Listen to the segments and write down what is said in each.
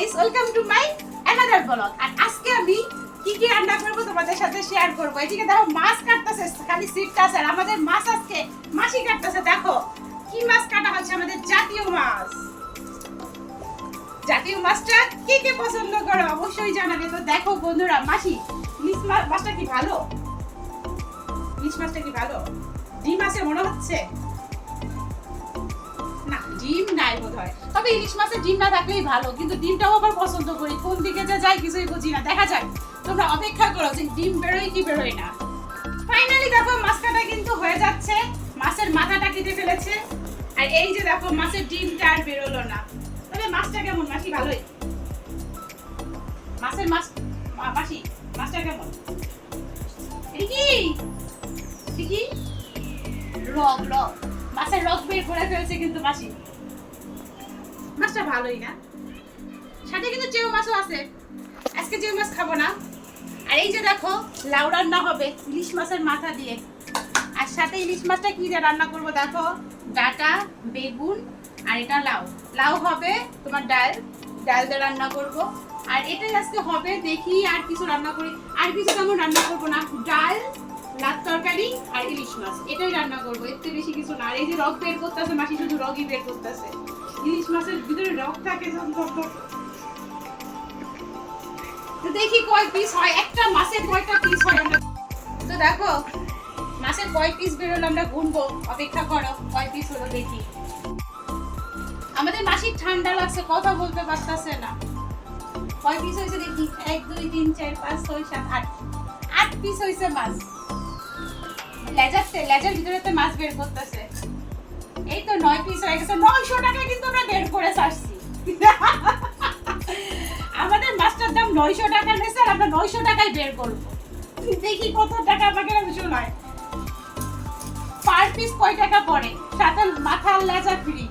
Guys, welcome to my another blog. আর আজকে আমি কি কি রান্না করব তোমাদের সাথে শেয়ার করব। এদিকে দেখো মাছ কাটতেছে, খালি সিটটা আছে। আর আমাদের মাছ আজকে মাছি কাটতেছে। দেখো কি মাছ কাটা হচ্ছে, আমাদের জাতীয় মাছ। জাতীয় মাছটা কে কে পছন্দ করে অবশ্যই জানাবে। তো দেখো বন্ধুরা, মাছি ইলিশ মাছটা কি ভালো? ইলিশ মাছটা কি ভালো? ডিম আছে মনে হচ্ছে না, ডিম নাই বোধহয়। তবে ইলিশ মাছের ডিম না থাকলেই ভালো, কিন্তু ডিমটাও আবার পছন্দ করি। কোন দিকে যে যায় কিছুই বুঝি না। দেখা যাক, তোমরা অপেক্ষা করো যে ডিম বেরোয় কি বেরোয় না। ফাইনালি দেখো মাছ কাটা কিন্তু হয়ে যাচ্ছে। মাছের মাথাটা কেটে ফেলেছে। আর এই যে দেখো মাছের ডিমটা আর বেরোলো না। তবে মাছটা কেমন? মাছি ভালোই। মাছের মাছি মাছটা কেমন? কি রগ মাছের রগ বের করে ফেলছে কিন্তু মাছি। মাছটা ভালোই না। সাথে কিন্তু চেউ মাছও আছে। আজকে চেউ মাছ খাবো না। আর এই যে দেখো লাউ রান্না হবে ইলিশ মাছের মাথা দিয়ে। আর সাথে ইলিশ মাছটা কি দিয়ে রান্না করব দেখো, ডাটা, বেগুন আর এটা লাউ হবে তোমার ডাল দিয়ে রান্না করব। আর এটাই আজকে হবে। দেখি আর কিছু রান্না করি। আর কিছু তেমন রান্না করব না। ডাল, লাউ তরকারি আর ইলিশ মাছ, এটাই রান্না করবো। এর থেকে বেশি কিছু না। আর এই যে রগ বের করতেছে মাছি, শুধু রগই বের করতেছে। ইলিশ মাছের ভিতরে রগ থাকে। তো দেখি কয় পিস হয়, একটা মাছের কয়টা পিস হয় আমরা। তো দেখো মাছের কয় পিস বেরোলো আমরা গুনবো। অপেক্ষা করো কয় পিস হলো দেখি। আমাদের মাসির ঠান্ডা লাগছে, কথা বলতে পারতেছে না। কয় পিস হয়েছে দেখি। 1 2 3 4 5 6 7 8 8 পিস হয়েছে মাছ। লেজার ভিতরেতে মাছ বের করতেছে। এই তো 9 পিস হয়ে গেছে। 900 টাকা কিন্তু আমরা বের করে ছাড়ছি। আমাদের মাছটার দাম 900 টাকা নিয়েছে, আর আমরা 900 টাকায় বের করব। দেখি কত টাকা আমাকে শোনায়। পার পিস কয় টাকা পড়ে? সাথে মাথা লেজা ফ্রি।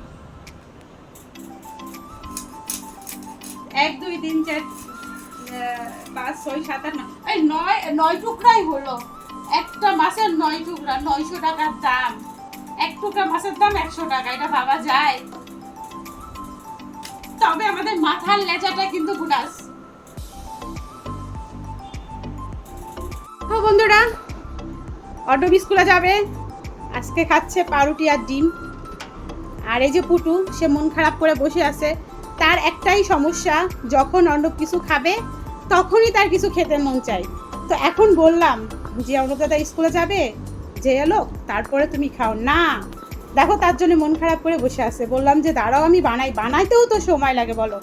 1 2 3 4 5 6 7 8 এই 9 টুকরাই হলো। একটা মাছের 9 টুকরা, 900 টাকার দাম। এক টুকরা মাছের দাম 100 টাকা। এটা ভাবা যায়? তবে আমাদের মাথার লেজাটা কিন্তু গুনাস। তো বন্ধুরা, অর্ণব স্কুলে যাবে। আজকে খাচ্ছে পাউরুটি আর ডিম। আর এই যে পুটু, সে মন খারাপ করে বসে আছে। তার একটাই সমস্যা, যখন অর্ণব কিছু খাবে তখনই তার কিছু খেতে মন চায়। তো এখন বললাম যে অর্ণব দাদা স্কুলে যাবে, যে এলো তারপরে তুমি খাও না। দেখো তার জন্য মন খারাপ করে বসে আছে। বললাম যে দাঁড়াও আমি বানাইতেও তো সময় লাগে। বলো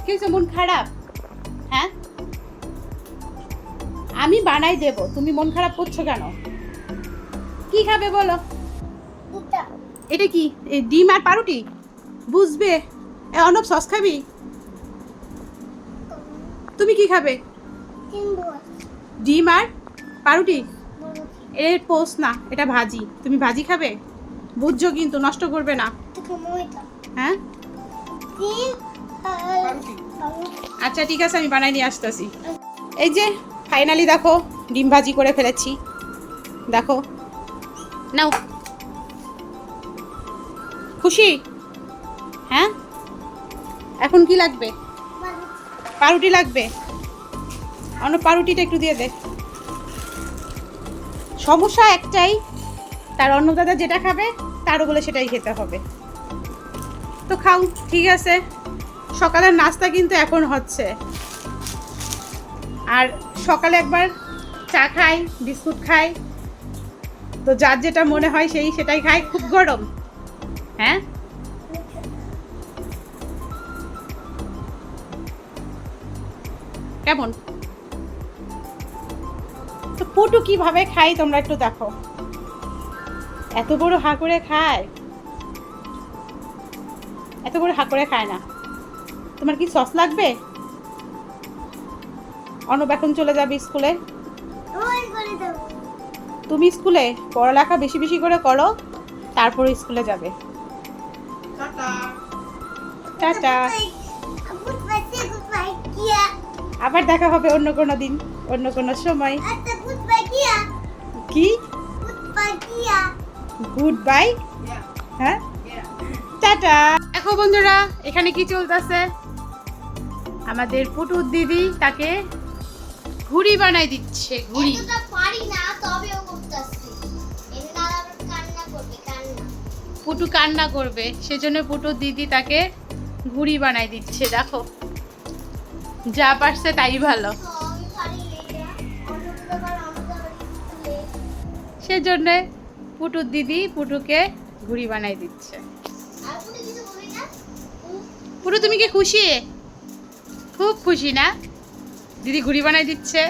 কি হয়েছে, মন খারাপ? হ্যাঁ, আমি বানাই দেব, তুমি মন খারাপ করছো কেন? কি খাবে বলো? এটা কি? এই ডিম আর পাউরুটি বুঝবে। অর্ণব সস খাবি? তুমি কি খাবে? ডিম আর পাউরুটি। এর পোস্ট না, এটা ভাজি। তুমি ভাজি খাবে? বুঝছো কিন্তু, নষ্ট করবে না। হ্যাঁ আচ্ছা ঠিক আছে, আমি বানাই নিয়ে আসতেছি। এই যে ফাইনালি দেখো ডিম ভাজি করে ফেলেছি। দেখো নাও, খুশি? হ্যাঁ, এখন কি লাগবে? পাউরুটি লাগবে। অন্য পাউরুটিটা একটু দিয়ে দে। সমস্যা একটাই, তার অন্য দাদা যেটা খাবে তারও বলে সেটাই খেতে হবে। তো খাও, ঠিক আছে। সকালের নাস্তা কিন্তু এখন হচ্ছে। আর সকালে একবার চা খাই, বিস্কুট খাই। তো যার যেটা মনে হয় সেটাই খাই। খুব গরম। হ্যাঁ, কেমন? তো পুটু কিভাবে খাই তোমরা একটু দেখো। এত বড় হা করে খায়, এত বড় হা করে খায় না। তোমার কি সস লাগবে? অর্ণব এখন চলে যাবে স্কুলে। তুমি স্কুলে পড়ালেখা বেশি বেশি করে করো, তারপরে স্কুলে যাবে। টাটা। আবার দেখা হবে অন্য কোনো দিন, অন্য কোনো সময়। কি গুড বাই? হ্যাঁ, টাটা। দেখো বন্ধুরা, এখানে কি চলতেছে। আমাদের পুটুর দিদি তাকে ঘুড়ি বানাই দিচ্ছে, ঘুড়ি। এতটা পারি না, তবেও করতেছি। এতে দাদা আবার কান্না করবে, কান্না। পুটু কান্না করবে, সেজন্য পুটুর দিদি তাকে ঘুড়ি বানাই দিচ্ছে। দেখো, যা পারছে তাই ভালো। আমি পারি এটা। অন্যটা ব্যাপার আমাদের বাড়িতে। সেজন্য পুটুর দিদি পুটুকে ঘুড়ি বানাই দিচ্ছে। আর কোনো কিছু বলি না। পুটু তুমি কি খুশি? খুব খুশি না? দিদি ঘুড়ি বানাই দিচ্ছে।